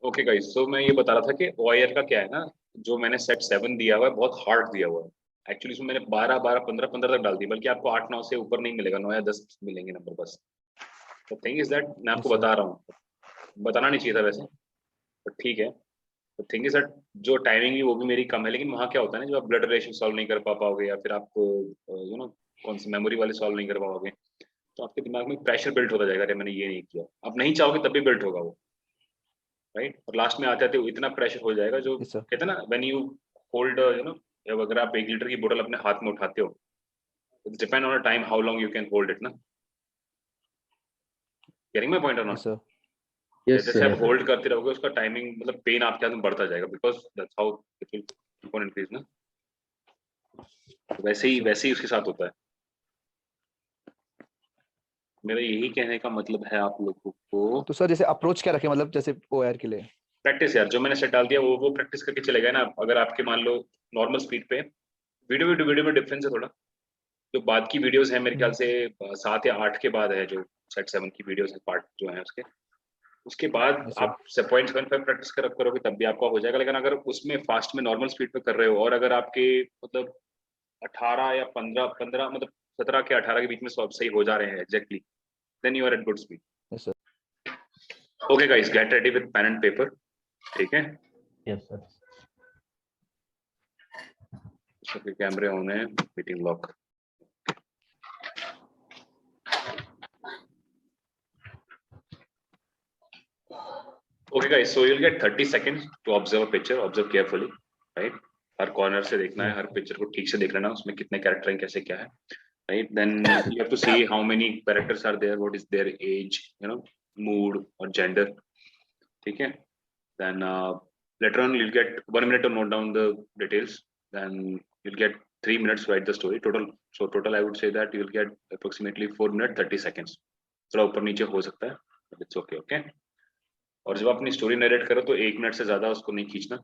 Okay guys, सो मैं ये बता रहा था कि ओआईआर का क्या है ना, जो मैंने सेट 7 दिया हुआ है बहुत हार्ड दिया हुआ है। एक्चुअली इसमें मैंने 12 12 15 15 तक डाल दी, बल्कि आपको 8 9 से ऊपर नहीं मिलेगा, 9 या 10 मिलेंगे नंबर बस। तो थिंग इज दैट मैं यस आपको सर। बता रहा हूँ, बताना नहीं चाहिए था वैसे, तो ठीक है। तो थिंग इज दैट जो टाइमिंग है वो भी मेरी कम है, लेकिन वहाँ क्या होता है ना, जब आप ब्लड रिलेशन सॉल्व नहीं कर पाओगे या फिर आप कौन सी मेमोरी वाले सॉल्व नहीं कर पाओगे, तो आपके दिमाग में प्रेशर बिल्ट होता जाएगा, अरे मैंने ये नहीं किया। आप नहीं चाहोगे तब भी बिल्ट होगा वो, राइट। और लास्ट में आते आते इतना प्रेशर हो जाएगा, जो यस सर। कहते हैं ना, व्हेन यू होल्ड अगर आप 1 लीटर की बोतल अपने हाथ में उठाते हो, it's depend on the time how long you can hold it ना। गेटिंग माय पॉइंट और यस नॉट? सर। यस जैसे आप सर। होल्ड करते रहोगे उसका टाइमिंग, मतलब पेन आपके हाथ में बढ़ता जाएगा, because that's how it will keep on increase ना। तो यस सर। वैसे ही उसके साथ होता है। मेरा यही कहने का मतलब है आप लोगों को, तो सर जैसे अप्रोच क्या रखें, मतलब जैसे ओआर के लिए? प्रैक्टिस यार, जो मैंने सेट डाल दिया वो प्रैक्टिस करके चले गए ना। अगर आपके मान लो नॉर्मल स्पीड पे, वीडियो में डिफरेंस है थोड़ा। जो बाद की वीडियोस है मेरे ख्याल से 7 या 8 के बाद है, जो सेट 7 की वीडियोस है, पार्ट जो है उसके, उसके बाद यस सर। आप 7.75 प्रैक्टिस करोगे तब भी आपका हो जाएगा। लेकिन अगर उसमें फास्ट में नॉर्मल स्पीड पे कर रहे हो, और अगर आपके मतलब 18 या 15 मतलब 17 के 18 के बीच में सब सही हो जा रहे हैं exactly, then you are at good speed. Yes sir. Okay guys, get ready with pen and paper. ठीक है, यस सर। सबके कैमरे ऑन है, meeting lock. Okay guys, so you'll get 30 seconds to observe a picture. Observe carefully, right? Her corner से देखना है, हर picture को ठीक से देख लेना, उसमें कितने कैरेक्टर हैं, कैसे क्या है, right? Then you have to see how many characters are there, what is their age, mood or gender. ठीक है? Then later on you'll get 1 minute to note down the details. Then you'll get 3 minutes to write the story. Total I would say that you'll get approximately 4 minutes 30 seconds. थोड़ा ऊपर नीचे हो सकता है, but it's okay. और जब अपनी story narrate करो तो 1 मिनट से ज्यादा उसको नहीं खींचना।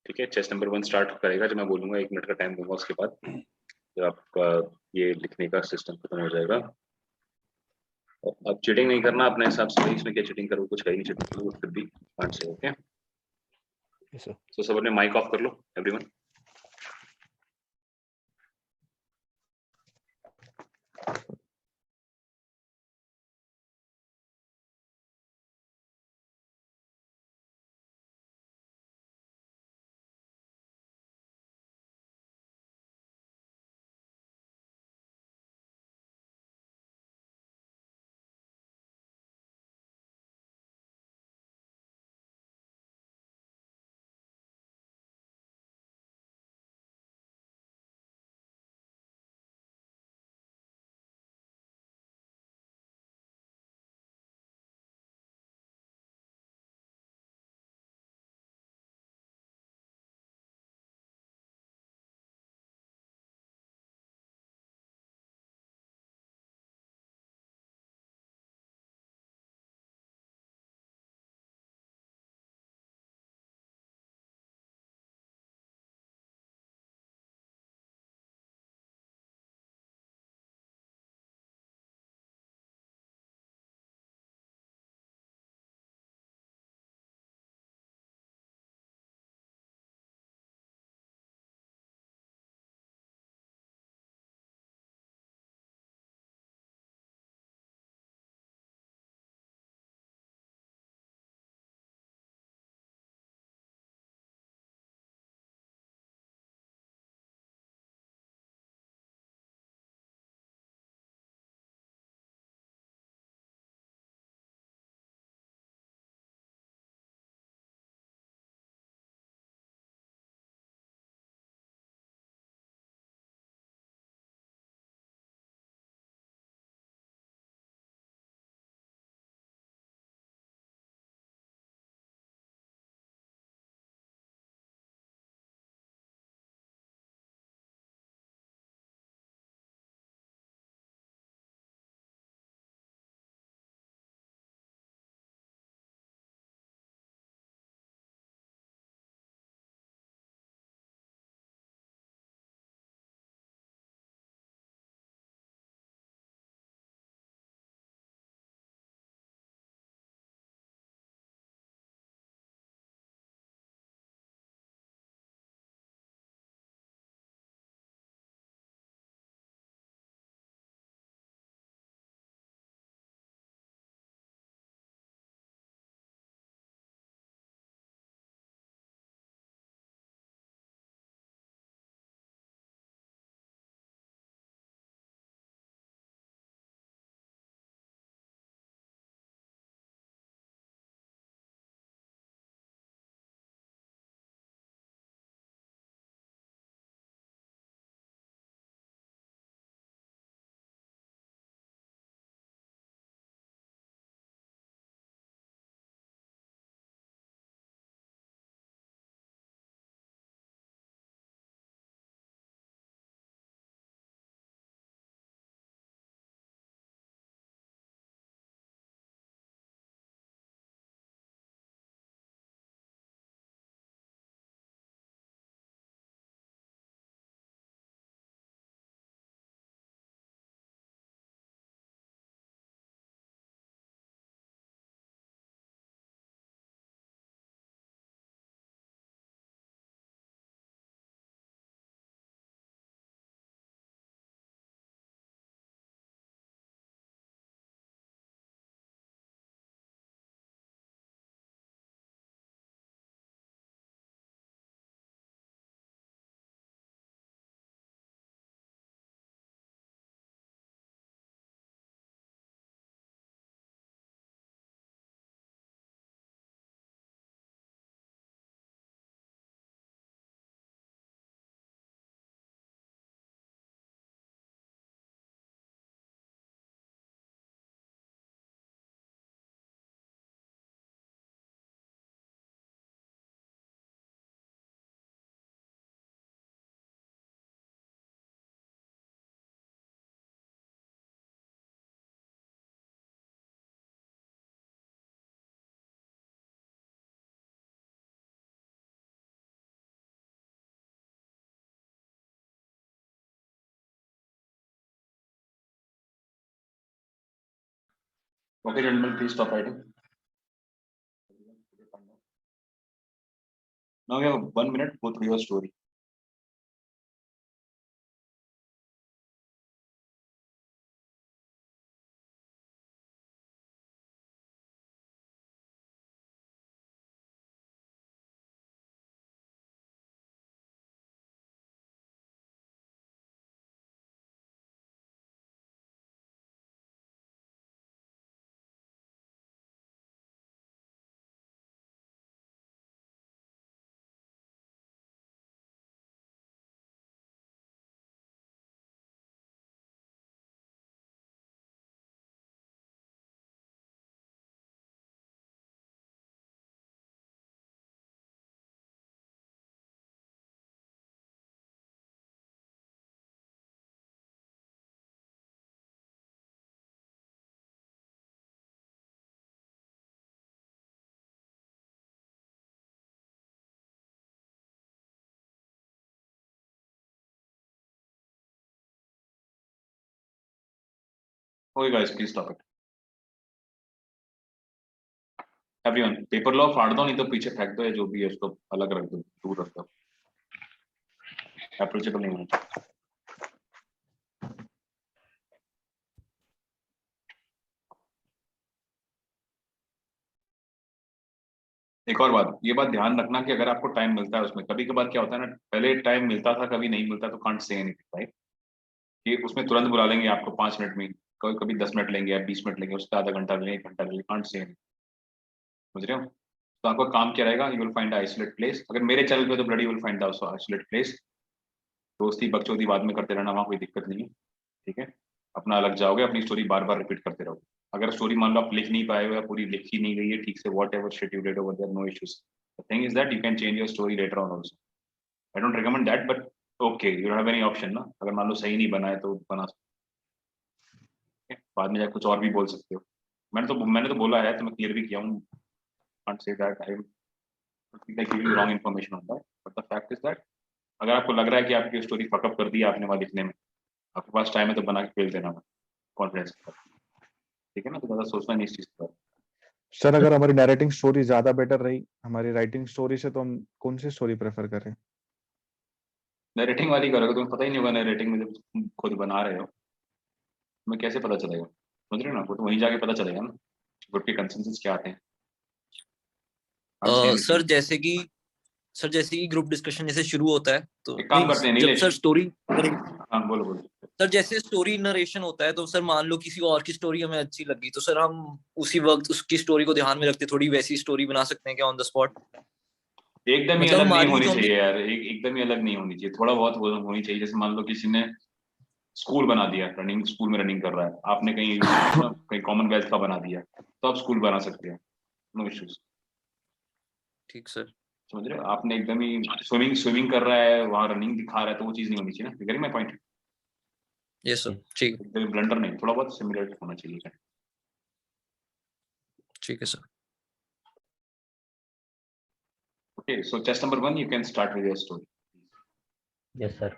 ठीक है, चेस्ट नंबर 1 स्टार्ट करेगा जब मैं बोलूंगा, 1 मिनट का टाइम दूंगा उसके बाद, जब आपका ये लिखने का सिस्टम खत्म हो जाएगा। और अब चीटिंग नहीं करना अपने हिसाब से, इसमें क्या चीटिंग करो, कुछ है ही नहीं चीटिंग करो, फिर भी can't say. Okay, yes sir. तो सब अपने माइक ऑफ कर लो everyone. Okay, gentlemen, please stop writing. Now we have 1 minute. Go through your story. Okay, guys, please stop it. Everyone, paper law फाड़ दो, नहीं तो पीछे फेंक दो, या जो भी है उसको अलग रख दो, दूर रख दो. Approachable नहीं होना चाहिए. एक और बात, ये बात ध्यान रखना कि अगर आपको टाइम मिलता है उसमें, कभी कभार क्या होता है ना, पहले टाइम मिलता था, कभी नहीं मिलता, तो कांट से एनीथिंग, राइट? कि उसमें तुरंत बुला लेंगे आपको 5 मिनट में, कभी कभी 10 मिनट लेंगे या 20 मिनट लेंगे, उसका आधा घंटा लेंगे, 1 घंटा लेंगे, कांट से एनीथिंग. समझ रहे हो? तो आपका काम क्या रहेगा? You will find isolate place. अगर मेरे चैनल पे तो bloody will find isolate place. दोस्ती बकचोदी बाद में करते रहना, वहाँ कोई दिक्कत नहीं है, ठीक है? अपना अलग जाओगे, अपनी स्टोरी बार बार रिपीट करते रहोगे. अगर स्टोरी मान लो आप लिख नहीं पाए हो या पूरी लिखी नहीं गई है ठीक से, whatever shit you did over there, no issues. The thing is that you can change your story later on also. I don't recommend that, but okay, you have any option ना. अगर मान लो सही नहीं बना है तो बना सकते हैं, बाद में जाके कुछ और भी बोल सकते हो. मैंने तो बोला है, तो मैं क्लियर भी किया हूँ. Can't say that I giving wrong information on that, but the fact is that अगर आपको लग रहा है कि आपकी स्टोरी फकअप कर दी है आपने वहाँ लिखने में, आपके पास टाइम है तो बना के फेल देना, कॉन्फिडेंस के साथ, ठीक है ना? तो ज्यादा सोचना नहीं इस चीज पर. सर अगर हमारी नैरेटिंग स्टोरी ज्यादा बेटर रही हमारी राइटिंग स्टोरी से, तो हम कौन सी स्टोरी प्रेफर करें? नरेटिंग वाली करोगे, तुम्हें पता ही नहीं होगा नरेटिंग में, जब तुम खुद बना रहे हो तुम्हें कैसे पता चलेगा? समझ रहे हो ना? वो तो वहीं जाके पता चलेगा ना ग्रुप के कंसेंसस क्या आते हैं. Can't say sir anything. जैसे कि ग्रुप डिस्कशन जैसे शुरू होता है तो एक काम करते हैं जब नीलेश. सर स्टोरी हाँ बोलो बोलो. सर जैसे स्टोरी नरेशन होता है तो सर मान लो किसी और की स्टोरी हमें अच्छी लगी तो सर हम उसी वक्त उसकी स्टोरी को ध्यान में रखते थोड़ी वैसी स्टोरी बना सकते हैं क्या ऑन द स्पॉट? एकदम ही मतलब अलग नहीं हमारी होनी जो चाहिए यार, एकदम ही अलग नहीं होनी चाहिए, थोड़ा बहुत वो होनी चाहिए. जैसे मान लो किसी ने स्कूल बना दिया, रनिंग स्कूल में रनिंग कर रहा है, आपने कहीं कहीं कॉमनवेल्थ का बना दिया, तो आप स्कूल बना सकते हो, नो इश्यूज. ठीक सर. समझ रहे हो? आपने एकदम ही स्विमिंग स्विमिंग कर रहा है, वहां रनिंग दिखा रहा है, तो वो चीज नहीं होनी चाहिए ना. You my point? Yes sir. ठीक एकदम ब्लंडर नहीं, थोड़ा बहुत सिमिलर होना चाहिए. ठीक है sir. Okay, so test number 1, you can start with your story. Yes, sir.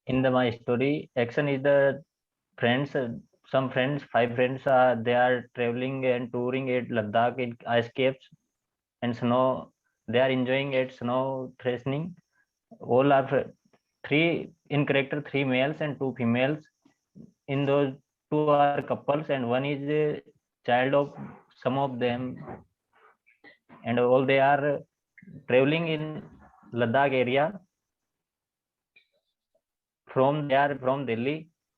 In my story, action is the friends. Some friends, 5 friends, they are traveling and touring at Ladakh in ice caves and snow. They are enjoying at snow threatening. All are three in character, 3 males and 2 females. In those 2 are couples and one is a child of some of them, and all they are traveling in Ladakh area. They are from Delhi,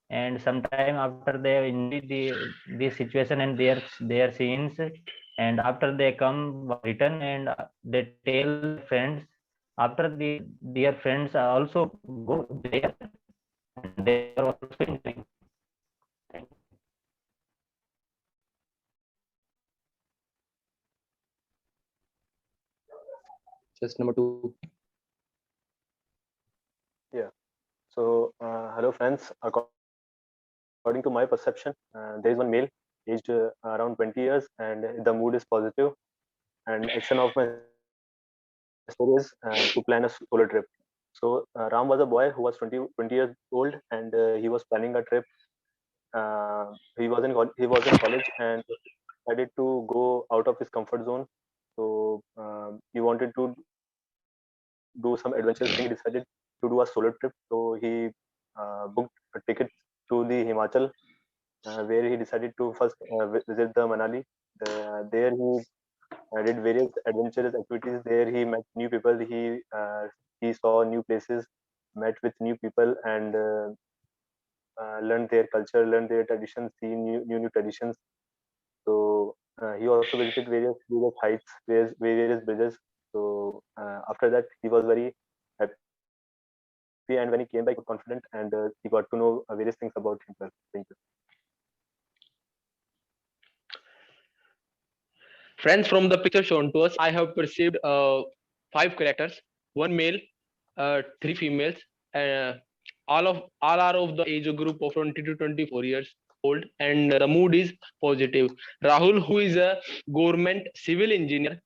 and sometime after they enjoy the situation and their scenes, and after they come return and they tell friends. After their friends also go there, and they are also enjoying. Just number 2. So, hello friends. According to my perception, there is one male aged around 20 years, and the mood is positive. And action of my story is to plan a solo trip. So, Ram was a boy who was 20 years old, and he was planning a trip he was in college and decided to go out of his comfort zone. So he wanted to do some adventurous thing. He decided to do a solo trip. So he booked a ticket to the Himachal, where he decided to first visit the Manali. There he did various adventurous activities. There he met new people. He saw new places, met with new people, and learned their culture, learned their traditions, see new traditions. So he also visited various heights, various bridges. So after that, he was very happy, and when he came back, he was confident, and he got to know various things about himself. Thank you. Friends, from the picture shown to us, I have perceived 5 characters, 1 male, 3 females, all are of the age group of 20 to 24 years old, and the mood is positive. Rahul, who is a government civil engineer,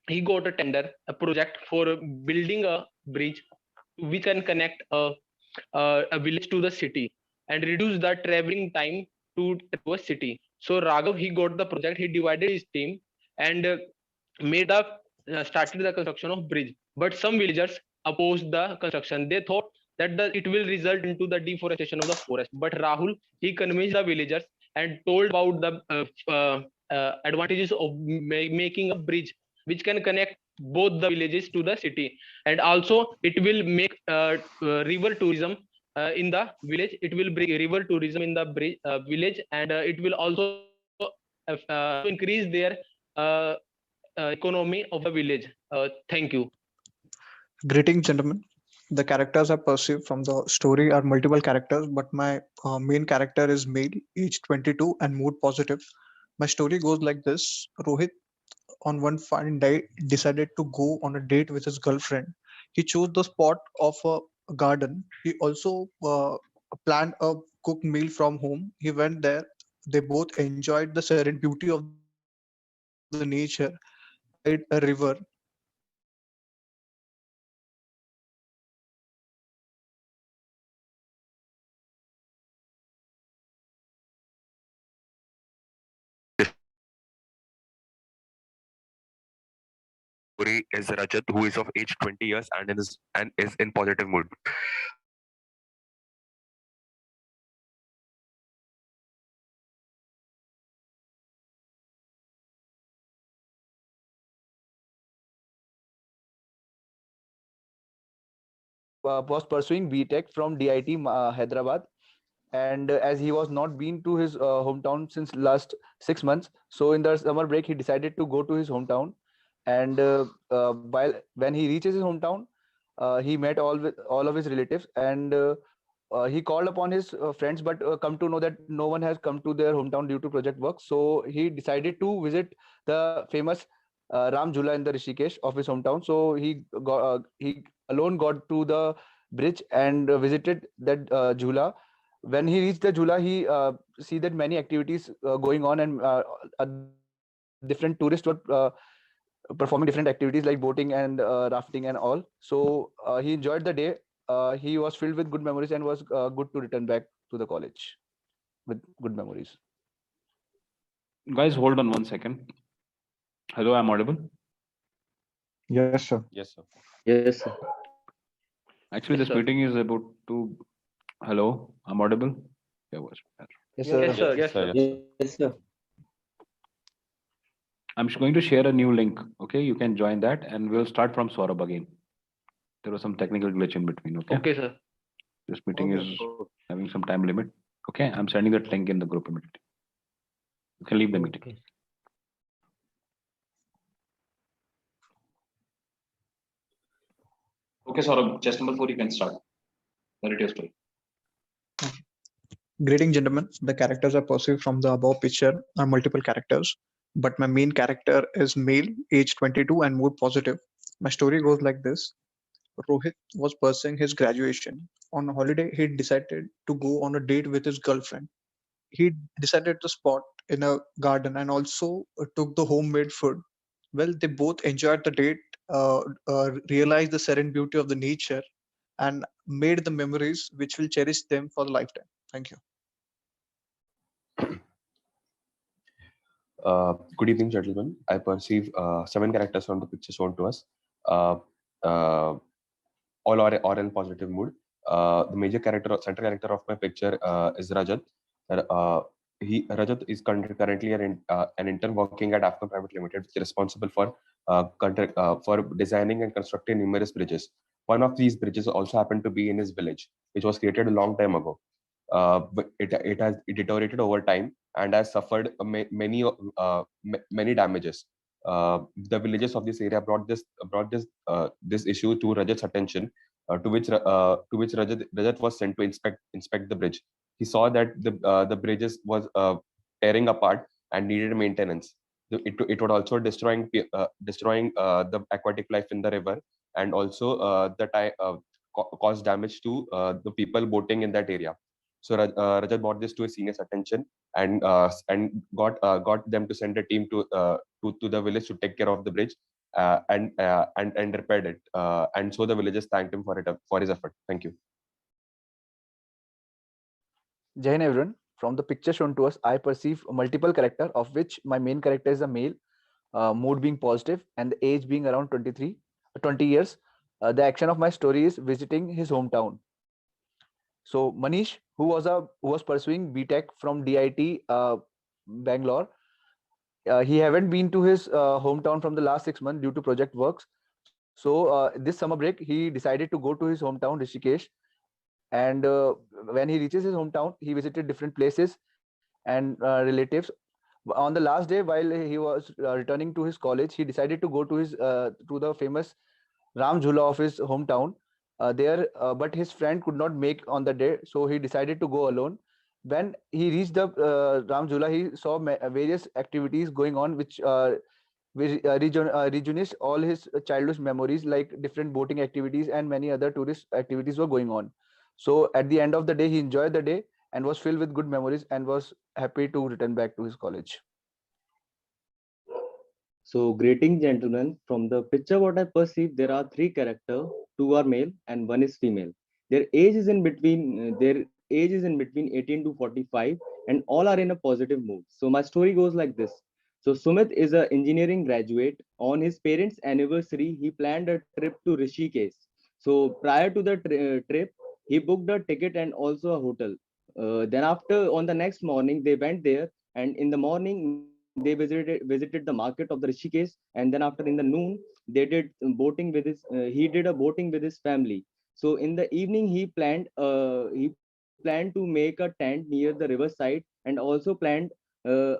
he got a tender, a project for building a bridge which can connect a village to the city and reduce the traveling time to a city. So Raghav, he got the project, he divided his team and made a started the construction of bridge. But some villagers opposed the construction. They thought that it will result into the deforestation of the forest. But Rahul, he convinced the villagers and told about the advantages of making a bridge which can connect both the villages to the city, and also it will make river tourism in the village. It will bring river tourism in the village, and it will also increase their economy of the village. Thank you. Greetings, gentlemen. The characters I perceive from the story are multiple characters, but my main character is male, age 22, and mood positive. My story goes like this: Rohit, on one fine day, decided to go on a date with his girlfriend. He chose the spot of a garden. He also planned a cooked meal from home. He went there. They both enjoyed the serene beauty of the nature beside a river. Story is Rajat, who is of age 20 years and is in positive mood. Was pursuing BTech from DIT Hyderabad, and as he was not been to his hometown since last 6 months, so in the summer break he decided to go to his hometown. And while when he reaches his hometown, he met all of his relatives, and he called upon his friends, but come to know that no one has come to their hometown due to project work. So he decided to visit the famous Ram Jhula in the Rishikesh of his hometown. So he alone got to the bridge and visited that Jhula. When he reached the Jhula, he see that many activities going on, and different tourists were performing different activities like boating and rafting and all. So he enjoyed the day. He was filled with good memories and was good to return back to the college with good memories. Guys, hold on 1 second. Hello, I'm audible. Yes, sir. Yes, sir. Yes, sir. Actually, Yes, this sir. meeting is about to. Hello, I'm audible. Yeah, was Yes, Yes, sir. Yes, sir. Yes, sir. I'm going to share a new link. Okay, you can join that, and we'll start from Saurabh again. There was some technical glitch in between. Okay. Okay, sir. This meeting is having some time limit. Okay, I'm sending that link in the group immediately. You can leave the meeting. Okay. Okay, Saurabh, chest number 4, you can start. Narrate your story. Greetings, gentlemen. The characters I perceive from the above picture are multiple characters, but my main character is male, age 22, and mood positive. My story goes like this. Rohit was pursuing his graduation. On a holiday, he decided to go on a date with his girlfriend. He decided to spot in a garden and also took the homemade food. Well, they both enjoyed the date, realized the serene beauty of the nature, and made the memories which will cherish them for the lifetime. Thank you. Good evening, gentlemen. I perceive 7 characters from the picture shown to us. Uh, all are in positive mood. The major character, central character of my picture is Rajat. Rajat is currently an intern working at Afcon Private Limited, which is responsible for designing and constructing numerous bridges. One of these bridges also happened to be in his village, which was created a long time ago. But it deteriorated over time and has suffered many damages. The villagers of this area brought this issue to Rajat's attention, to which Rajat was sent to inspect the bridge. He saw that the bridges was tearing apart and needed maintenance. It would also destroying the aquatic life in the river, and also cause damage to the people boating in that area. So Rajat brought this to his senior's attention and got them to send a team to the village to take care of the bridge and repaired it. And so the villagers thanked him for his effort. Thank you. Jai Hind everyone. From the picture shown to us, I perceive multiple characters, of which my main character is a male, mood being positive, and the age being around 20 years. The action of my story is visiting his hometown. So Manish, who was pursuing BTech from DIT Bangalore, he haven't been to his hometown from the last 6 months due to project works. So this summer break, he decided to go to his hometown, Rishikesh. And when he reaches his hometown, he visited different places and relatives. On the last day, while he was returning to his college, he decided to go to the famous Ram Jhula of his hometown. But his friend could not make on the day, so he decided to go alone. When he reached the Ram Jhula, he saw various activities going on, which rejuvenated all his childhood memories, like different boating activities and many other tourist activities were going on. So at the end of the day, he enjoyed the day and was filled with good memories and was happy to return back to his college. So, greeting gentlemen, from the picture what I perceive, there are 3 characters, 2 are male and 1 is female. Their age is in between 18 to 45 and all are in a positive mood. So my story goes like this. So Sumit is an engineering graduate. On his parents' anniversary, he planned a trip to Rishikesh. So prior to the trip, he booked a ticket and also a hotel. Then after, on the next morning, they went there, and in the morning they visited the market of the Rishikesh, and then after in the noon they did boating with he did a boating with his family. So in the evening he planned to make a tent near the riverside, and also planned a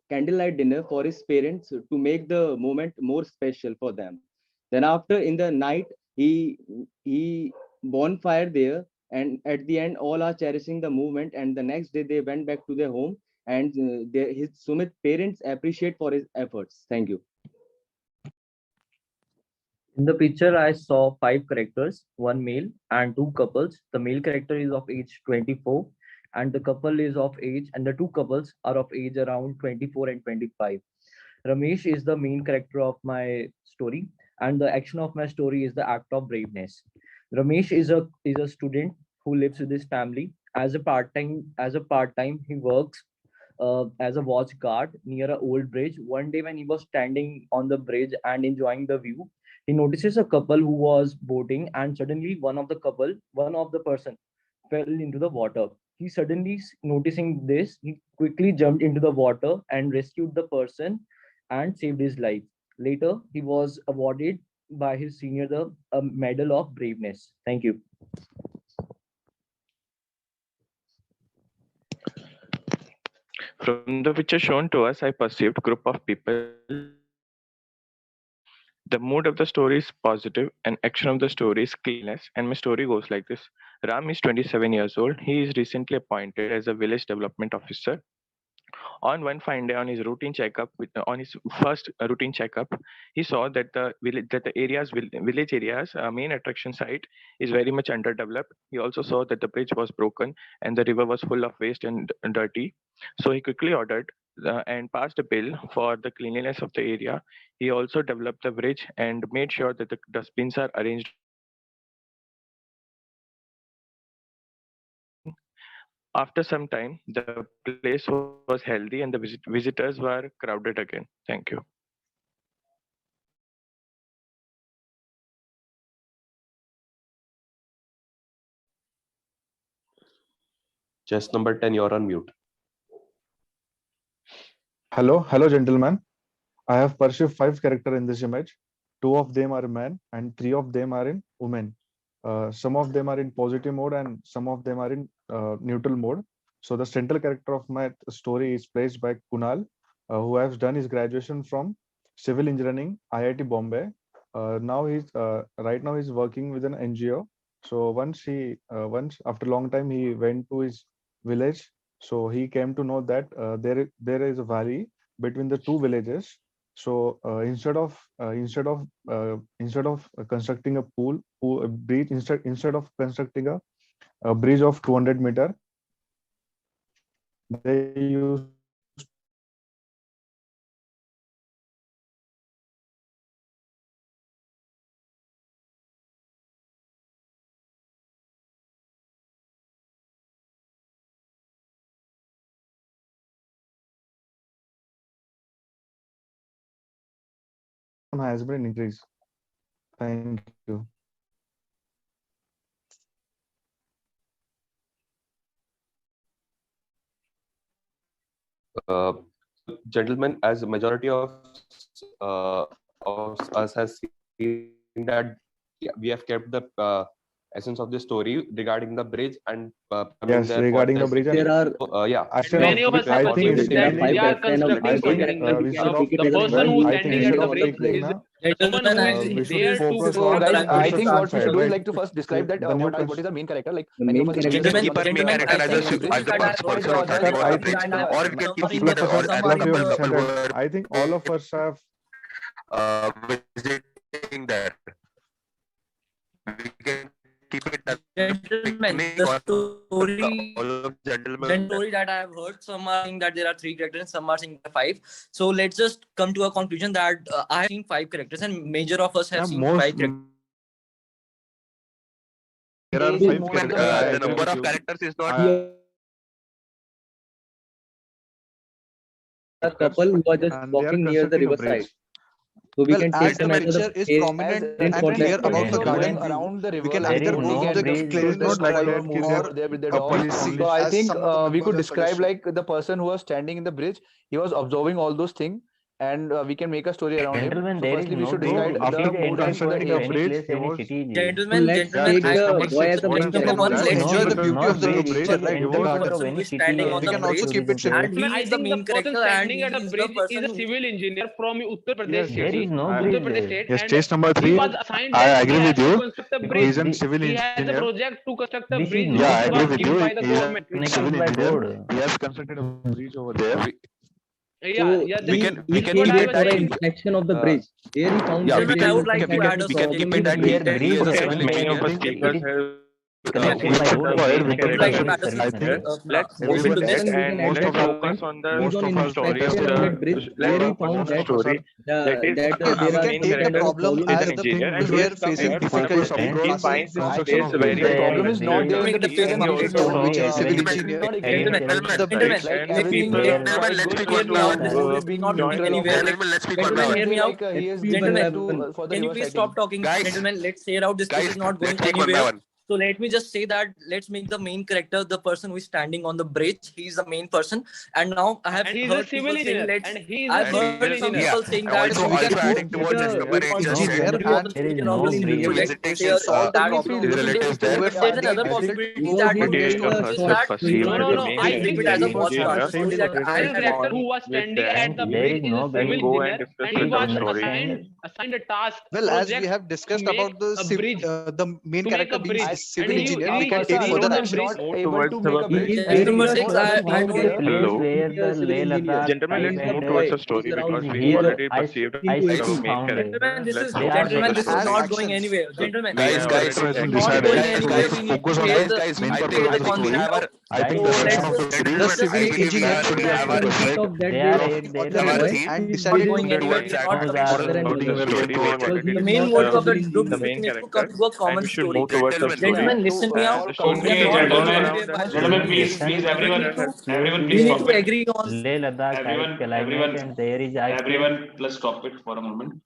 candlelight dinner for his parents to make the moment more special for them. Then after in the night he bonfire there, and at the end all are cherishing the moment, and the next day they went back to their home, and his Sumit parents appreciate for his efforts. Thank you. In the picture, I saw 5 characters, 1 male and 2 couples. The male character is of age 24 and the couple is of age, and the 2 couples are of age around 24 and 25. Ramesh is the main character of my story, and the action of my story is the act of braveness. Ramesh is a student who lives with his family. As a part-time, he works as a watch guard near an old bridge. One day, when he was standing on the bridge and enjoying the view, he notices a couple who was boating, and suddenly one of the person fell into the water. He suddenly noticing this, he quickly jumped into the water and rescued the person and saved his life. Later, he was awarded by his senior the medal of braveness. Thank you. From the picture shown to us, I perceived group of people. The mood of the story is positive and action of the story is cleanness, and my story goes like this. Ram is 27 years old. He is recently appointed as a village development officer. On one fine day, on his first routine checkup, he saw that the village areas main attraction site is very much underdeveloped. He also saw that the bridge was broken and the river was full of waste and dirty. So he quickly ordered and passed a bill for the cleanliness of the area. He also developed the bridge and made sure that the dustbins are arranged After some time, the place was healthy and the visitors were crowded again. Thank you. Chess number 10, you're on mute. Hello, gentlemen. I have perceived 5 characters in this image. 2 of them are men and 3 of them are in women. Some of them are in positive mode and some of them are in neutral mode. So the central character of my story is played by Kunal, who has done his graduation from civil engineering, IIT Bombay. Now right now he's working with an NGO. So once after a long time he went to his village. So he came to know that there is a valley between the 2 villages. So instead of constructing a bridge, instead of constructing a bridge of 200 meter, they used has been increased. Thank you. Gentlemen, as a majority of us has seen that we have kept the essence of the story regarding the bridge and Yes, regarding the bridge. There are Many of us have assumed that we are constructing something. The person who's standing at the bridge is someone who is there to. So guys, I think what we should do is like to first describe that what is the main character. Like many of us We can keep our main character as the first person or third or the bridge, or we can keep either or as a I think all of us have visiting there. We can keep it as Gentlemen, the story that I have heard, some are saying that there are 3 characters and some are saying 5. So let's just come to a conclusion that I have seen 5 characters and major of us have seen 5 characters. There are 5 characters. The number of characters is not. A couple who are just walking near the riverside. So we can take them as picture is prominent and clear about the garden around the river. We can like, either we go can the make clearness those like driver move there over there with the a dog. policy So I as think some of the we could members describe suggestion. like the person who was standing in the bridge. He was observing all those things, and we can make a story around him. Gentlemen, So there is firstly, we no should bridge. decide It the is mood and constructing the any age. place, any city. Gentlemen, let's take the boy as a main Number one, character. let's Enjoy the No, beauty not of the bridge, nature, but right? enter The the garden. of any who is city. standing on We the can also bridge, keep it simple. and he I is the think main the person character, and standing he at a is the bridge is person a who civil engineer from Uttar Pradesh Yes, There city. is no Uttar bridge. Pradesh state, Yes, and case number he 3. was assigned I that agree he has with to you. construct a He bridge. is a civil He has a engineer. project to construct a This is bridge no Yeah, I which agree was with given you. by the He is government. a civil Connected by engineer. road. He has constructed a bridge over there. Yeah, yeah. So We he can came what I there was for an saying. inspection of the bridge. There he found yeah, that we Gentlemen, there I is would like some to kind add of a can keep it small that bit way. Here that He bridge is a is civil many engineer. of us He it is connected Okay, by road. the It is main connected would by like to character add a is small there. bit of Let's move move into ahead this. and most let's of our focus on the who's on story of inspection on that bridge. let's There he focus on found the that story. That is, that Okay, there we are can main some take the kind of character problem problem is as an the engineer, and people he were has come facing here to difficulties construct of a bridge. Friends, He finds this construction place of very bridge. The problem is not there in the Make the decision place making. more which is civil It is engineer. not Gentlemen, exactly The the bridge. like Let everything people is Gentlemen, let's good speak here. one by one. The mood is being not going neutral. anywhere. Gentlemen, let's speak one by Gentlemen, one. hear me out. Like he is Gentlemen, for the can you river please sighting. stop talking? Guys, Gentlemen, let's say it out. This case guys, is not going let's take one by anywhere. one. So let me just say that let's make the main character the person who is standing on the bridge. He's the main person. And now I have And he's a heard civil people saying engineer. let's. And he is I've a heard civil some engineer. people Yeah, saying that also we can adding to what get just a number 8 just engineer said. and there is There no bridge. Visiting can his solve the that is problem. his relatives there. but there's another I think possibility he was that not would wearing Majority be of a us is short. have that So he perceived No, was no, the no. just main I keep think it character as the a is watch engineer. card. Only that I civil have director who was With standing that, at the There bridge is is no a civil we'll go engineer, and discuss and he with the was story. assigned a task Well, as we project have to discussed make about the a bridge, the main to make character a being bridge. a civil And he engineer, we he can he take Person further rode the is action. bridge. not Move able towards to the make a bridge. He is There is wearing Number a no six, short person who and is there there. he Place Hello. where is the a civil Leh engineer. Ladakh Gentlemen, He is let's the move boy. towards the He is story because around. we He is have a already perceived I into the still 18. main found it. character. Gentlemen, this is Let's They focus are on the gentlemen. This is As story. not going actions. anywhere. Gentlemen, We Guys, have guys, already this is said not that. going guys, anywhere. guys, We need to focus on clear the the guys, main need to I purpose clear think of the the we story. conflict have out. our I think So the let's section of the just story. The let's just civil I think we engineer have should we have have our Instead reflect of that, they they are are they the have our bridge theme. and not decided going to anywhere. What We are exactly not those coming Focus are to out any the what story. we We have want. because already the he is main not words discussed of the civil group the engineer. main discussion is to come character, to a and common we should story. move towards the Gentlemen, Gentlemen, listen me out. Okay, gentlemen, please, everyone, We please need stop to it. agree on. Leh Ladakh type climate and there is ice cream. Everyone, let's stop it for a moment.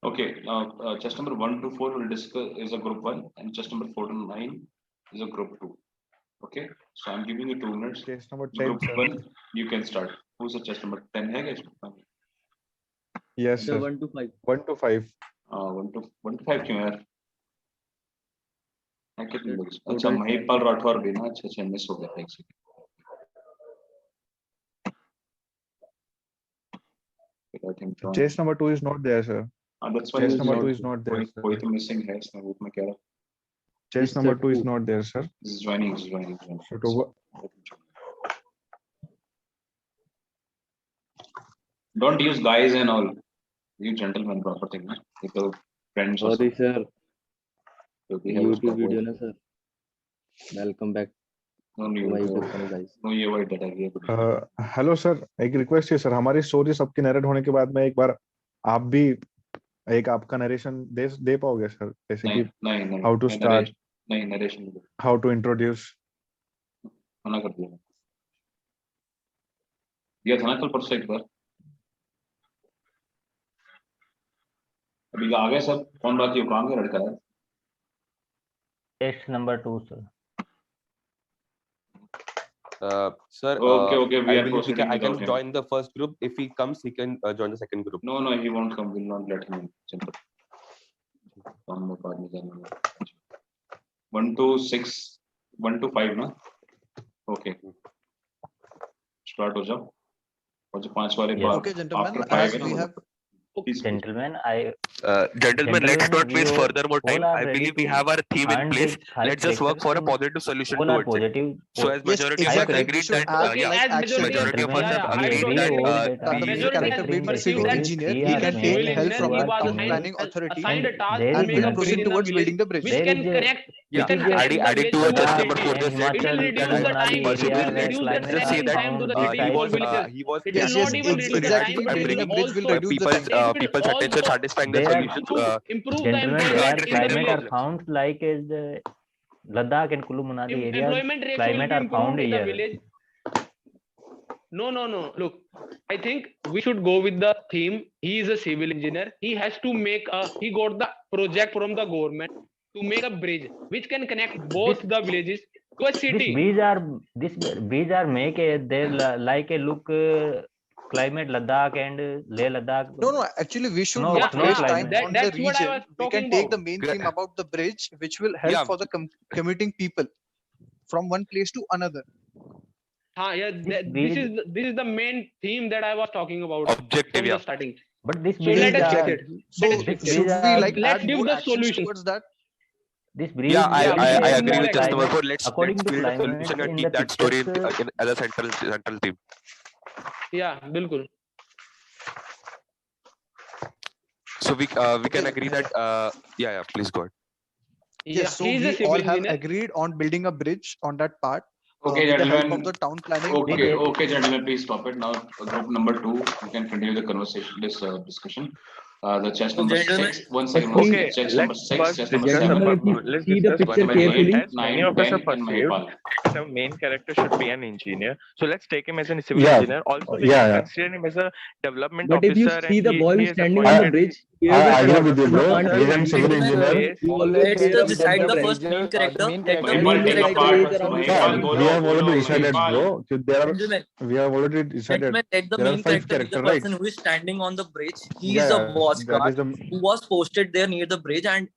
Okay, now chess number 1 to 4 will discuss is a group 1, and chess number 4 to 9 is a group 2. Okay, so I'm giving you 2 minutes. Chess number 10, Group sir. 1, you can start. Who's the chess number 10? है क्या इसमें? Yes, sir. 1 to 5. 1 to 5. 1 to 5 क्यों यार? मैं कितने लोग? अच्छा, Total Mahipal Rathore भी ना? अच्छा, मिस हो गया था एक second. I think Chess number 2 is not there, sir. that's why Chess it's number not- 2 is not there, sir. कोई तो missing है इसमें ग्रुप में क्या? Chess number 2 is not there, sir. This is joining. So to Don't use guys and all. You gentlemen, proper thing, na? People, friends. or Sorry, something. sir. So we have YouTube to video avoid- na sir. Welcome back No, to my YouTube channel, guys. No, ये avoid that idea. Hello sir, एक request है sir, हमारी story सबकी narrate होने के बाद में एक बार आप भी एक आपका नरेशन दे पाओगे सर, जैसे कि नहीं हाउ टू स्टार्ट, नहीं नरेशन हाउ टू इंट्रोड्यूस. मना कर दिया. ये था ना कल परसों एक बार. अभी आ गए सब. कौन बाकी हो? काम के लड़का है. Test number 2, sir. Sir, Okay, we I are believe proceeding I can without him. join the first group. If he comes, he can join the second group. No, he won't come. We'll not let him in. Simple. काम में बाद में जाना. 1 to 6, 1 to 5 ना? Okay. Start हो जाओ. और जो 5 वाले Yes. Okay, gentlemen, after as 5 है we ना? have Gentlemen, Gentlemen, let's not waste we further more time. all are I ready believe we to have our theme in earn place. these 5 Let's just work for a characters. positive solution All are towards it. positive. So as Yes, majority of us exactly. have We agreed should that add like as action. majority of us have Gentlemen, agreed we that all The that main are character being the perceived civil that engineer, he he are can men take and help from he the was town assigned- planning authority assigned a task there to and is make will a proceed bridge in a towards village building the bridge. which There can is a- connect Yeah, can connect the adding village to to what the chess city. number 4 It just said, will Himachal, reduce Kullu, the Manali time. It area will where reduce the climate just say trekking that time to the are city he for was villages. he was It Yes, will yes, not even reduce the exactly. time, but it Building will a bridge will also reduce the time. people's attention also satisfying the They are- solutions. improve the Gentlemen, employment where rate in the climate are village. found like is the Ladakh and Kullu Manali areas, Employment rates will climate be are found improved in the here. village. No. Look, I think we should go with the theme. He is a civil engineer. He has to make he got the project from the government to make a bridge which can connect both the villages to a These city. bridge are make a they like a look climate Ladakh and Leh Ladakh. No, actually we should No, not no waste climate. time on the That's what I region. was We talking can take the about. main theme about the bridge, which will help Yeah. for the commuting people from one place to another. This is the main theme that I was talking about Objective, from yeah. the starting. But this So bridge let us fix are it. So Let us fix should it. we like Let's add give more the actions solution. towards that? this bridge. Yeah, I Yeah, agree with just number climate, 4. Let's according to build a climate solution and in keep the that story pictures, as a central theme. Yeah, bilkul. So we can agree that yeah, please go ahead. Yes, so he is a we civil all have engineer. agreed on building a bridge on that part. Okay, with the help gentlemen. of the town planning. Okay, gentlemen, please stop it now. Group number 2, you can continue the conversation, this discussion. The chess number gentlemen, 6. One second. Okay, Chess number 6, First chess number discuss 7, about, Gentlemen, let's see the discuss picture one by one. carefully. As many 9, of us 10, are and perceived, Mahipal. the main character should be an engineer. So let's take him as a civil Yeah. engineer. Also, we Yeah, can yeah. consider him as a development But if you officer, see and the boy he who's is standing on the appointed. bridge, he I has a agree shot. with you, He bro. can't He's see a civil anything. engineer. Yes. He always let's cares just decide about the the first main character. main Let the character Mahipal, main take a character part. is around Yeah, Mahipal, we have already bolo, decided, Mahipal. bro. Gentlemen, We have already decided. Gentlemen, let the There are main 5 character be the characters, right? person who is standing on the bridge. He Yeah, is a yeah, watch that is guard the. who was posted there near the bridge, and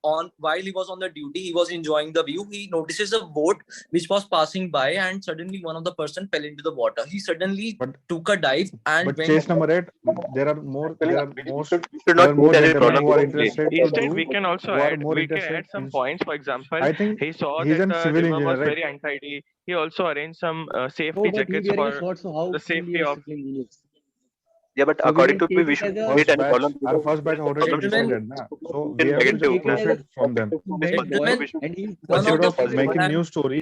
while he was on the duty, he was enjoying the view. He notices a boat which was passing by, and suddenly one of the person fell into the water. He suddenly took a dive and But went. chase number 8, there are more should gentlemen any who problem are with interested to Instead, do, we can also who are add more we can interested add some in. points. For example, I think he saw he's that a the civil river engineer, was right? very untidy. He also arranged some No, safety but he's jackets wearing a for short, so how the can he safety be a of. civil engineer? Yeah, but So according to we me, can we take should it as a create any Batch, problem. our first batch already Gentlemen, decided, na? So we have to Negative. just process from them. student boy, Gentlemen, and he's one of Instead the of people making and new story,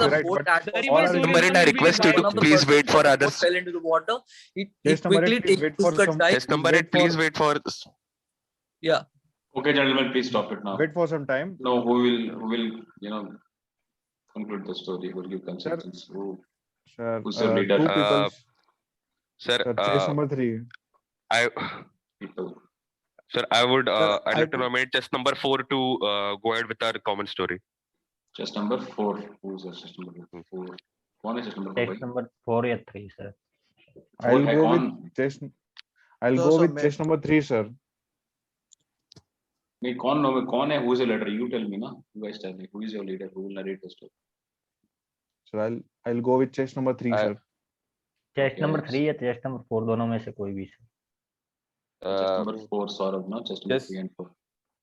exactly the right. boat But that was all are filled in with Number 8, I water, request you one to of the please person wait for whose boat others. fell into the water. He Case number quickly 8, please wait for took a some. dive. Test number Wait 8, please for wait for this. Yeah. Okay, gentlemen, please stop it now. wait for some time. No, who will conclude the story? Who will give consultants? Sir, Who's your leader? two people. Sir, Sir, chase number 3. I People. sir, I would Sir, I'd I like to nominate test number 4 to go ahead with our common story. Just number 4. Who's the just number 4? One is just number 4. Text number 4 या 3 sir. I'll है go कौन? with chase. I'll So, go sir, with chase number 3, sir. नहीं कौन है? Who is your leader? You tell me ना. You guys tell me who is your leader? Who will narrate the story? Sir, I'll go with chase number 3, sir. Chest Okay, number Alex. 3 या chest number 4 दोनों में से कोई भी sir. Chest number 4, Saurabh, no? Chest number Yes. 3 and 4.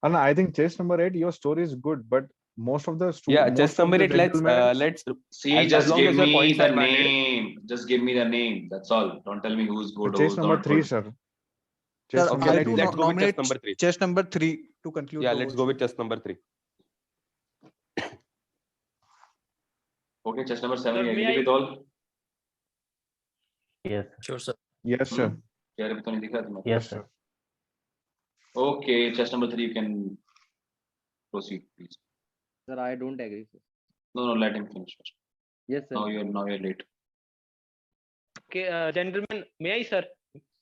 And I think chase number 8, your story is good, but most of the Yeah, chess number 8. Let's See, as just long give as your me points the are valid. name. Just give me the name. That's all. Don't tell me who's good, chase who's number not 3, good. sir. Sir, Chase Okay, number I 3. do let's go with nominate chess number 3. chess number 3 to conclude. Yeah, the let's whole go with chess number 3. Okay, chest number 7. Sir, You may agree I- with all? Yes. Sure, sir. Yes, sir. यार अभी तो नहीं दिखा तुम्हें. Yes sir. Okay, chest number 3. You can proceed, please. Sir, I don't agree, sir. No, let him finish first. Yes, sir. Now you're late. Okay, gentlemen, may I, sir?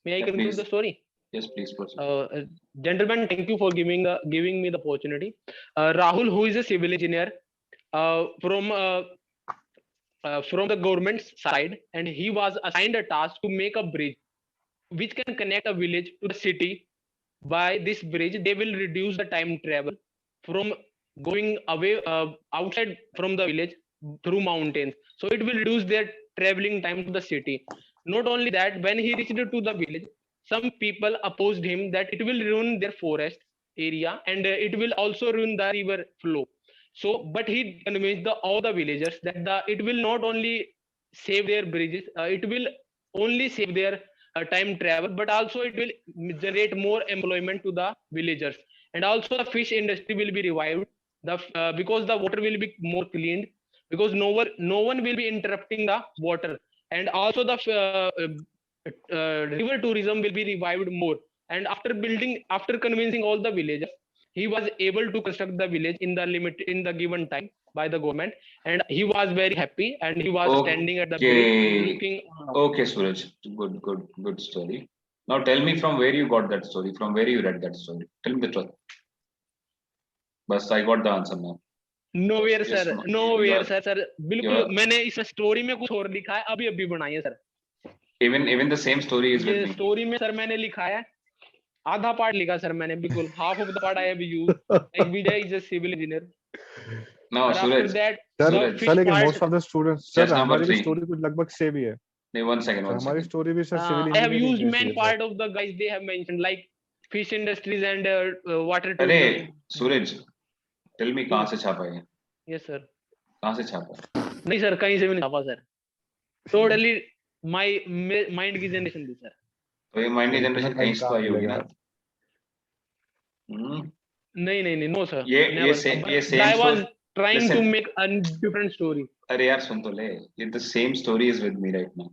May I Yeah, conclude please. the story? Yes, please proceed. Gentlemen, thank you for giving me the opportunity. Rahul, who is a civil engineer from the government's side, and he was assigned a task to make a bridge which can connect a village to the city. By this bridge, they will reduce the time travel from going away outside from the village through mountains. So it will reduce their traveling time to the city. Not only that, when he reached to the village, some people opposed him that it will ruin their forest area and it will also ruin the river flow. So, but he convinced all the villagers that it will not only save their bridges, it will only save their time travel, but also it will generate more employment to the villagers, and also the fish industry will be revived. Because the water will be more cleaned, because no one will be interrupting the water, and also the river tourism will be revived more. And after convincing all the villagers, he was able to construct the village in the given time by the government, and he was very happy, and he was standing at the bridge looking. Okay, Suraj, good story. Now tell me from where you got that story, from where you read that story. Tell me the truth. Bas, I got the answer now. Nowhere Yes, sir, no, nowhere you are- sir बिल्कुल मैंने इस story में कुछ और लिखा है, अभी बनाई है sir. Even the same story is with ये me. स्टोरी में सर मैंने लिखा है, आधा पार्ट लिखा सर मैंने, बिल्कुल half of the part I have used. Like Vijay is a civil engineer. Now, And after Suraj, that, Sir, the Suraj, fish sir, लेकिन part, most of the students, sir, Chess number हमारी भी 3. story कुछ लगभग same ही है. नहीं, one second. हमारी story भी sir civil I have engineering used की main है, sir. part of the guys they have mentioned, like fish industries and water अरे tourism. सूरज, tell me कहाँ से छापा है? Yes sir. कहाँ से छापा है? नहीं सर, कहीं से भी नहीं छापा सर. Totally my mind की generation थी सर. तो ये माइंड जनरेशन कहीं से तो आई होगी ना? नहीं, no sir. ये Never. same I was story. trying to Listen. make a different story. अरे यार सुन तो ले, ये the same story is with me right now.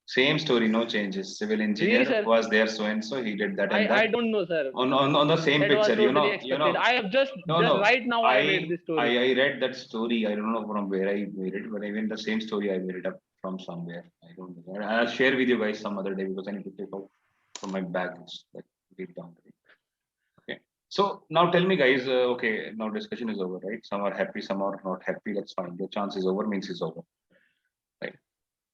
Same story, no changes. Civil engineer Really, sir? was there, so and so he did that and I that. don't know sir. On the same That was picture, totally you know. expected. I have just No. right now I read this story. I read that story. I don't know from where I made it, but even the same story I made it up from somewhere. I don't know. I'll share with you guys some other day because I need to take out from my bag. It's like deep down. Okay. So now tell me, guys. Okay, now discussion is over, right? Some are happy, some are not happy. That's fine. The chance is over means it's over. Right.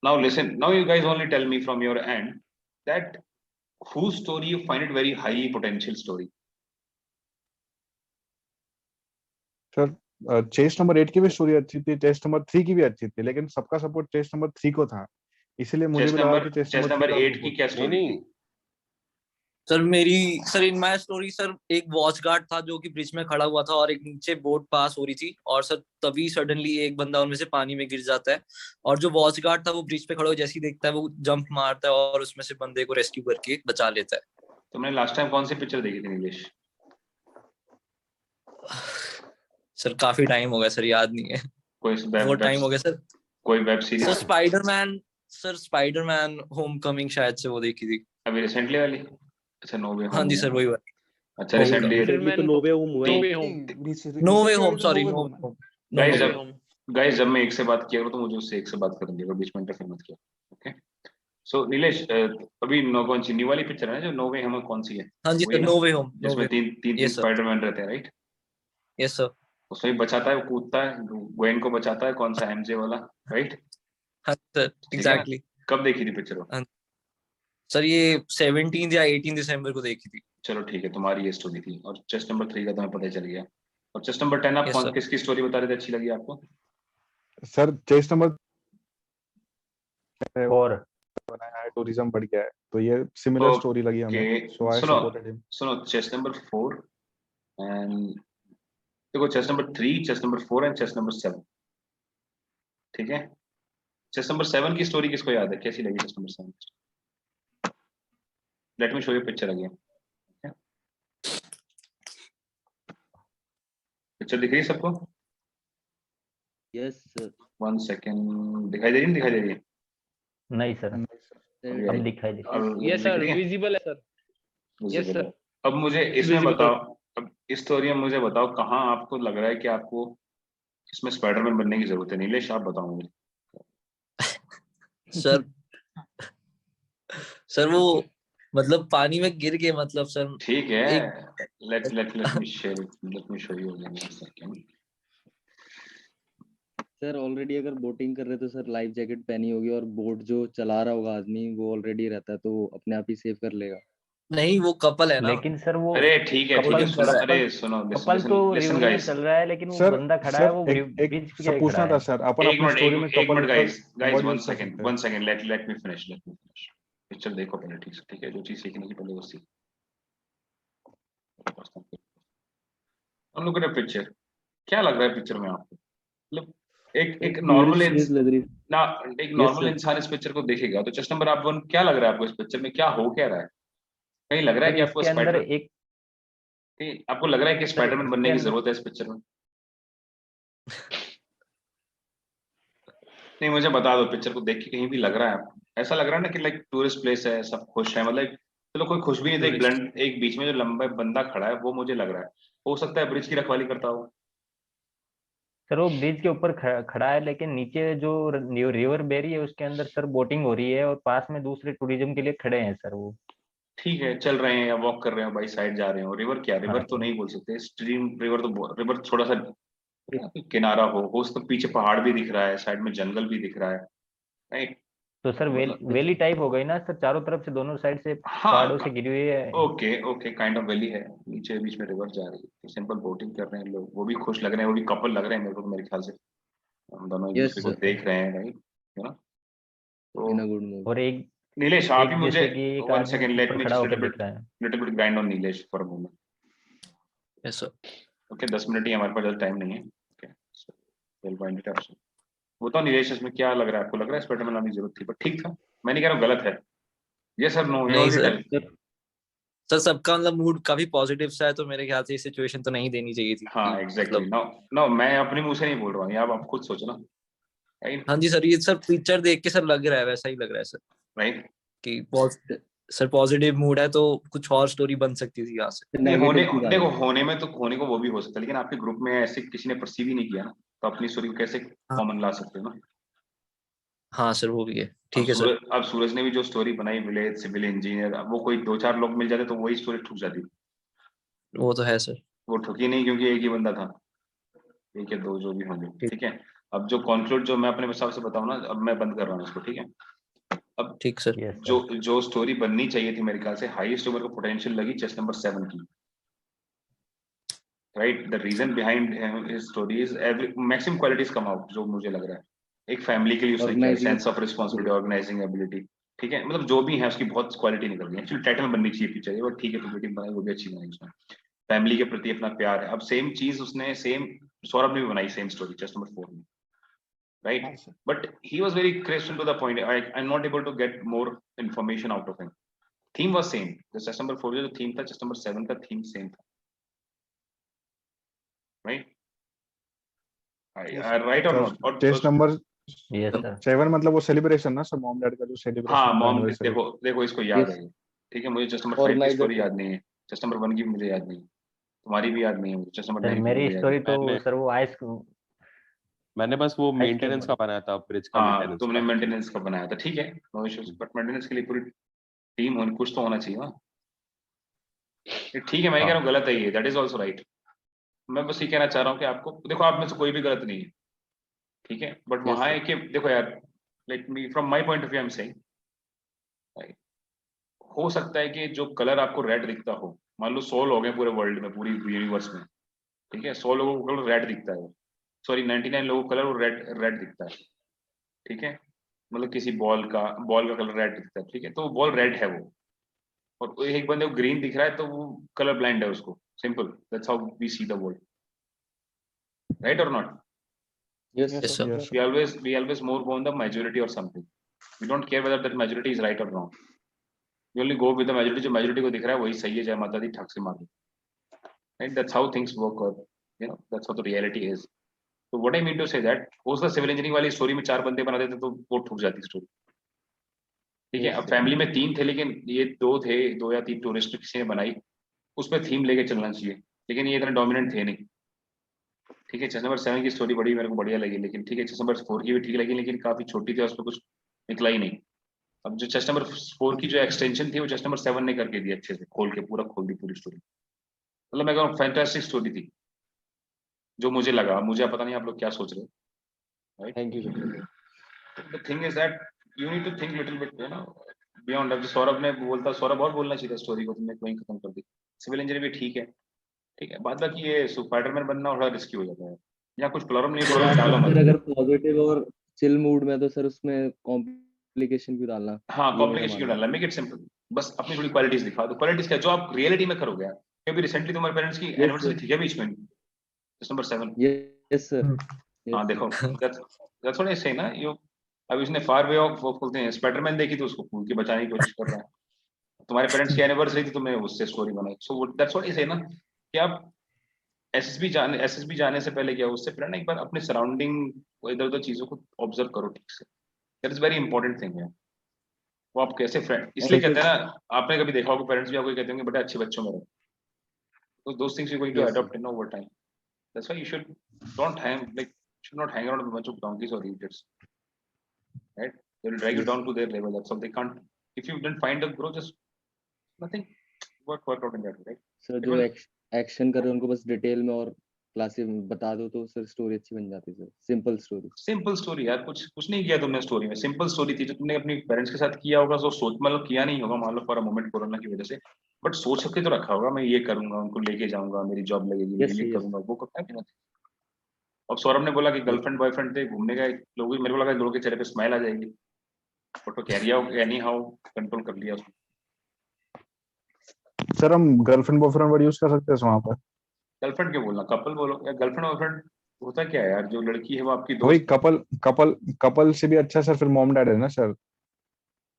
Now listen. Now you guys only tell me from your end that whose story you find it very high potential story. Sir chest number 8 की भी story अच्छी थी, chest number 3 की भी अच्छी थी, लेकिन सबका सपोर्ट चेस नंबर 3 को था, इसलिए मुझे भी लगा कि चेस नंबर 8 की क्या स्टोरी थी? Sir in my story sir एक वॉच गार्ड था जो कि ब्रिज में खड़ा हुआ था और एक नीचे बोट पास हो रही थी, और सर तभी सडनली एक बंदा उनमें से पानी में गिर जाता है, और जो वॉच गार्ड था वो ब्रिज पे खड़ा हो जैसे ही देखता है वो जंप मारता है और उसमें से बंदे को रेस्क्यू करके बचा लेता है. तुमने लास्ट टाइम कौन सी पिक्चर देखी थी नीलेश? सर काफी टाइम हो गया सर, याद नहीं है. वो टाइम हो गया सर. कोई web series? Sir Spiderman Homecoming शायद से वो देखी थी अभी रिसेंटली वाली. अच्छा, नो वे होम. हाँ जी सर वही. अच्छा, रिसेंटली तो नो वे होम सॉरी गाइस जब मैं एक से बात किया करूं तो मुझे उससे एक से बात करनी है, बीच में इंटरफेयर मत किया. ओके. सो नीलेश, अभी कौन सी न्यू वाली पिक्चर है जो नो वे होम, कौन सी है? हाँ जी सर, नो वे होम, जिसमें तीन स्पाइडरमैन रहते हैं, राइट? Yes sir. उसमें बचाता है, वो कूदता है, ग्वेन को बचाता है, कौन सा एमजे वाला, राइट? हाँ सर, एग्जैक्टली. कब देखी थी पिक्चर? सर ये 17 या 18 दिसंबर को देखी थी। चलो ठीक है, तुम्हारी ये स्टोरी थी और चेस्ट नंबर 3 का तुम्हें पता चल गया। और चेस्ट नंबर 10 आप Yes, कौन sir. किसकी स्टोरी बता रहे थे अच्छी लगी आपको? सर चेस्ट नंबर 4 बनाया है, टूरिज्म बढ़ गया है, तो ये सिमिलर स्टोरी लगी हमें, सो आई सपोर्टेड हिम। सुनो चेस्ट नंबर 4 एंड देखो chest number 3, chest number 4 and chest number 7, ठीक है। चेस्ट नंबर 7 की स्टोरी किसको याद है, कैसी लगी chest number 7? Let me show you picture again. Picture दिख रही है सबको? Yes sir. 1 सेकंड, दिखाई दे रही है, दिखाई दे रही है? नहीं सर, अब दिखाई दे। यस सर, विजिबल है सर। Yes sir. अब मुझे इसमें बताओ, अब इस स्टोरी में मुझे बताओ कहाँ आपको लग रहा है कि आपको इसमें स्पाइडरमैन बनने की जरूरत है। नीलेश आप बताओ मुझे। सर वो मतलब पानी में गिर के, मतलब सर ठीक है, let me share it, let me show you again one second. Sir already अगर बोटिंग कर रहे तो सर लाइफ जैकेट पहनी होगी और बोट जो चला रहा होगा आदमी वो ऑलरेडी रहता है तो अपने आप ही सेव कर लेगा। नहीं वो कपल है ना। लेकिन सर वो अरे ठीक है कपल सुनो, अरे सुनो, कपल तो लिसन रिवर में गाइस, चल रहा है, लेकिन वो सर बंदा खड़ा है, सर वो एक ब्रिज पे सब पूछना खड़ा था है। सर, अपन एक अपनी स्टोरी में minute couple guys word one use कर सेकंड सकते हैं। लेट मी फिनिश पिक्चर देखो पहले ठीक से, ठीक है, जो चीज सीखने की पहले वो सीख। हम लोग ने पिक्चर क्या लग रहा है पिक्चर में आपको? मतलब एक नॉर्मल ना, एक नॉर्मल इंसान इस पिक्चर को देखेगा तो चेस्ट नंबर आप 1 क्या लग रहा है आपको इस पिक्चर में, क्या हो क्या रहा है? कहीं लग रहा है सर कि आपको इसके अंदर स्पाइडर, एक आपको लग रहा है कि सर स्पाइडरमैन इसके बनने की अंदर जरूरत है इस पिक्चर में? नहीं मुझे बता दो, पिक्चर को देख के कहीं भी लग रहा है आपको, ऐसा लग रहा है ना कि लाइक टूरिस्ट प्लेस है, सब खुश है, मतलब चलो कोई खुश भी नहीं था, एक ब्लंड एक बीच में जो लंबा बंदा खड़ा है वो मुझे लग रहा है, हो सकता है ब्रिज की रखवाली करता हो। सर वो ब्रिज के ऊपर खड़ा है, लेकिन नीचे जो रिवर बेरी है उसके अंदर सर बोटिंग हो रही है, और पास में दूसरे टूरिज्म के लिए खड़े हैं सर वो। ठीक है, चल रहे हैं या वॉक कर रहे हैं बाई साइड जा रहे हो, रिवर क्या, रिवर हाँ तो सर। नहीं बोल सकते, स्ट्रीम रिवर तो, रिवर थोड़ा सा किनारा हो तो पीछे पहाड़ भी दिख रहा है, साइड में जंगल भी दिख रहा है, राइट? तो सर मतलब वेली टाइप हो गई ना सर, चारों तरफ से दोनों साइड से पहाड़ों से हाँ, घिरी हुई है। ओके काइंड ऑफ वैली है, नीचे बीच में रिवर जा रही है, तो सिंपल बोटिंग कर रहे हैं लोग, वो भी खुश लग रहे हैं, वो भी कपल लग रहे हैं मेरे को, मेरे ख्याल से हम दोनों एक यस दूसरे को सर। देख रहे हैं, राइट, है ना? तो इन अ गुड मूड। और एक नीलेश आप ही मुझे जैसे कि एक 1 आदमी सेकंड, लेट ऊपर मी खड़ा जस्ट होकर दिख रहा है। Little bit grind on Nilesh for a moment. Yes sir. Okay 10 minute ही हमारे पास, ज़्यादा टाइम नहीं है। Okay well pointed option. वो तो नीलेश इसमें क्या लग रहा है आपको, लग रहा है स्पाइडरमैन लाने की जरूरत थी, पर ठीक था, मैं नहीं कह रहा हूँ गलत है, यस सर नो यू नहीं ऑलरेडी सर, टेल। सर सबका मतलब मूड काफी पॉजिटिव सा है, तो मेरे ख्याल से ये सिचुएशन तो नहीं देनी चाहिए थी हाँ कि एग्जैक्टली, मतलब। नो नो मैं अपने मुंह से नहीं बोल रहा हूँ, ये आप खुद सोचो ना, राइट? हाँ जी सर, ये सर पिक्चर देख के सर लग रहा है, वैसा ही लग रहा है सर राइट, कि सर पॉजिटिव मूड है तो कुछ और स्टोरी बन सकती थी यहाँ से। नहीं होने, नेगेटिव निकाल देखो दो। होने में तो, होने को वो भी हो सकता है, लेकिन आपके ग्रुप में ऐसे किसी ने परसीव ही नहीं किया ना, तो अपनी स्टोरी को कैसे हाँ कॉमन ला सकते हो ना? हाँ सर, वो भी है, अब ठीक है सर। सूरज ने भी जो स्टोरी बनाई, विलेज सिविल इंजीनियर, अब वो कोई 2-4 लोग मिल जाते तो वही स्टोरी ठुक जाती, वो तो है सर। वो ठुकी नहीं क्योंकि एक ही बंदा था, एक या दो जो भी होंगे, ठीक, ठीक है। अब जो कॉन्क्लूड जो मैं अपने हिसाब से बताऊं ना, अब मैं बंद कर रहा हूँ इसको, ठीक है। अब ठीक सर। यस जो सर। जो स्टोरी बननी चाहिए थी मेरे ख्याल से, हाईएस्ट ओवर को पोटेंशियल लगी चेस्ट नंबर 7 की, right? The reason behind his story is every maximum qualities come out, जो मुझे लग रहा है एक फैमिली के लिए उसने किया, organising. Sense of responsibility, organising ability, ठीक है, मतलब जो भी है उसकी बहुत क्वालिटी निकल गई। एक्चुअली टाइटल बननी चाहिए पिक्चर, बट ठीक है, पब्लिक बनाई वो भी अच्छी बनाई उसने, फैमिली के प्रति अपना प्यार है। अब सेम चीज उसने सेम सौरभ ने भी बनाई, सेम स्टोरी चेस्ट नंबर 4 में, right? But he was very crisp and to the point. I'm not able to get more information out of him. Theme was same. The chest number 4 जो theme था, chest number 7 का theme same था, right? Right or not? और chest number yes sir. 7 मतलब वो celebration ना sir, mom dad का जो सेलिब्रेशन हाँ होता है, मॉम, एनिवर्सरी। देखो देखो इसको याद है, ठीक है, मुझे चेस्ट नंबर 5 की स्टोरी याद नहीं है, चेस्ट नंबर 1 की भी मुझे याद नहीं है, तुम्हारी भी याद नहीं है, चेस्ट नंबर सर 9 की मेरी मुझे याद स्टोरी तो है। सर वो आइस मैंने बस वो आइस क्रीम मेंटेनेंस का वाली। बनाया था, ब्रिज का हाँ मेंटेनेंस तुमने का। मेंटेनेंस का बनाया था, ठीक है, नो इश्यूज, बट मेंटेनेंस के लिए पूरी टीम होनी, कुछ तो होना चाहिए ना, ठीक है, मैं नहीं कह रहा हाँ हूँ गलत है ये, दैट इज ऑल्सो राइट। मैं बस ये कहना चाह रहा हूँ कि आपको देखो, आप में से कोई भी गलत नहीं है, ठीक है, बट वहां है कि देखो यार, let me from my point of view I am saying, हो सकता है कि जो कलर आपको रेड दिखता हो, मान लो 100 लोग हैं पूरे वर्ल्ड में, पूरी यूनिवर्स में, ठीक है, 100 लोगों को कलर रेड दिखता है, सॉरी 99 लोगों को कलर रेड दिखता है, ठीक है, मतलब किसी बॉल का कलर रेड दिखता है, ठीक है, तो बॉल रेड है वो, और एक बंदे को ग्रीन दिख रहा है तो वो कलर ब्लाइंड है उसको, simple, that's how we see the world, right और not? Yes, Yes, sir. sir. Yes, We always more go on the majority or something. We don't care whether that majority is right or wrong. We only go with the majority. जो majority को दिख रहा है वही सही है, जय माता दी, ठाक से मार दो, right? That's how things work, or you know, that's how the reality is. So what I mean to say that, हो सकता सिविल इंजीनियरिंग वाली स्टोरी में 4 बंदे बना देते तो वो ठुक जाती स्टोरी, ठीक है। Yes, अब sir. फैमिली में 3 थे, लेकिन ये 2 थे, 2 या 3 टूरिस्ट किसी ने बनाई, उस पर थीम लेके चलना चाहिए, लेकिन ये इतना डोमिनेंट थे नहीं, ठीक है। चेस नंबर 7 की स्टोरी बड़ी मेरे को बढ़िया लगी, लेकिन ठीक है, चेस नंबर 4 की भी ठीक लगी, लेकिन काफी छोटी थी, उस पर कुछ निकला ही नहीं। अब जो चेस नंबर 4 की जो एक्सटेंशन थी वो चेस नंबर 7 ने करके दी, अच्छे से खोल दी पूरी स्टोरी, मतलब मैं कहूँ फैंटास्टिक स्टोरी थी, जो मुझे लगा, मुझे पता नहीं आप लोग क्या सोच रहे हो, right? Thank you, sir. The thing is that you need to think little bit, you know, beyond. अब सौरभ ने बोलता, सौरभ और बोलना चाहिए स्टोरी को, तुमने वहीं खत्म कर दी। सिविल इंजीनियर भी ठीक है, ठीक है, बाद बाकी ये स्पाइडरमैन बनना थोड़ा रिस्की हो जाता है, या कुछ प्रॉब्लम नहीं, सर प्रॉब्लम डालो आप मत। सर अगर पॉजिटिव और चिल मूड में तो सर उसमें कॉम्प्लिकेशन क्यों डालना, हाँ, ये मेरा कॉम्प्लिकेशन क्यों मानना है। डालना, मेक इट सिंपल, बस अपनी थोड़ी क्वालिटीज दिखा दो। क्वालिटीज क्या, जो आप रियलिटी में करोगे, क्योंकि रिसेंटली तुम्हारे पेरेंट्स की Yes, एनिवर्सरी sir. थी क्या बीच में, जस्ट नंबर 7? Yes, sir. हाँ Yes. देखो, दैट्स व्हाट आई से ना, यू, अब इसने फार वे ऑफ, वो बोलते हैं स्पाइडरमैन देखी तो उसको फूल के बचाने की कोशिश कर रहा है, तुम्हारे पेरेंट्स की एनिवर्सरी थी, तुमने उससे स्टोरी बनाई। सो दैट्स व्हाट आई से ना, कि आप एसएसबी जाने से पहले क्या, उससे पहले ना एक बार अपने सराउंडिंग, इधर उधर चीजों को ऑब्जर्व करो ठीक से, that is very important thing है। वो आप कैसे फ्रेंड, इसलिए कहते हैं ना, आपने कभी देखा होगा पेरेंट्स भी आपको कहते होंगे बेटा अच्छे बच्चों में रहो, तो those things you going to Yes, sir. Adopt in over time, that's why you should don't hang like, should not hang around with a bunch of donkeys or idiots, right? They will drag you Yes. down to their level, that's all. They can't, if you didn't find a growth, just nothing work out in that way, right? Sir जो Because action कर रहे हैं उनको बस detail में और classes में बता दो तो सर स्टोरी अच्छी बन जाती है sir, simple story. Simple story यार, कुछ नहीं किया तुमने स्टोरी में, सिंपल स्टोरी थी जो तुमने अपनी पेरेंट्स के साथ किया होगा, जो सोच, मतलब किया नहीं होगा मान लो फॉर अ मोमेंट कोरोना की वजह से, बट सोच के तो रखा होगा, मैं ये करूंगा, उनको लेके जाऊंगा, मेरी जॉब लगेगी, मैं Yes, ये yes. करूंगा, वो करता है कि नहीं। अब सौरभ ने बोला कि Yes. गर्लफ्रेंड बॉयफ्रेंड थे, घूमने गए लोग, मेरे को लगा लोगों के चेहरे पे स्माइल आ जाएगी, बट वो कैरिया एनी हाउ कंट्रोल कर लिया उसने। सर हम गर्लफ्रेंड बॉयफ्रेंड वर्ड यूज कर सकते हैं वहां पर? गर्लफ्रेंड क्यों बोलना, कपल बोलो, या गर्लफ्रेंड बॉयफ्रेंड होता क्या है यार, जो लड़की है वो आपकी वही दोस्त, कपल से भी अच्छा सर, फिर मॉम डैड है ना सर,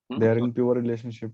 दे आर तो इन प्योर रिलेशनशिप।